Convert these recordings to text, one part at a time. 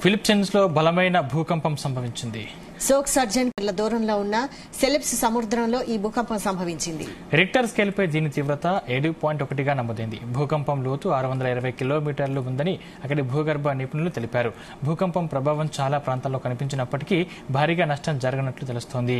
Philippines లో బలమైన భూకంపం సంభవించింది. సోక్ సర్జన్ కిల దూరంలో ఉన్న సెలెబ్స్ సముద్రంలో ఈ భూకంపం సంభవించింది. రిక్టర్ స్కేల్ పై దీని తీవ్రత 7.1గా నమోదైంది. భూకంపం లోతు 620 కిలోమీటర్లు ఉందని అక్కడి భూగర్భ నిపుణులు తెలిపారు. భూకంపం ప్రభావం చాలా ప్రాంతాల్లో కనిపించినప్పటికీ భారీగా నష్టం జరగనట్లు తెలుస్తోంది.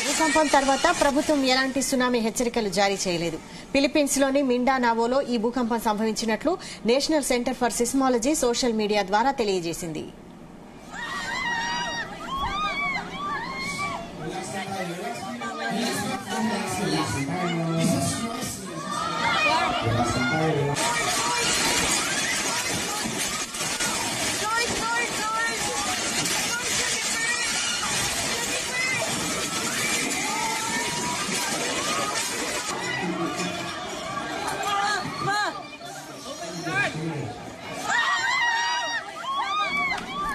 భూకంపం తర్వాత ప్రభుత్వం ఎలాంటి సునామీ హెచ్చరికలు జారీ చేయలేదు. ఫిలిప్పీన్స్ లోని మిండానావోలో ఈ భూకంపం సంభవించినట్లు national centre for seismology social media ద్వారా తెలియజేసింది.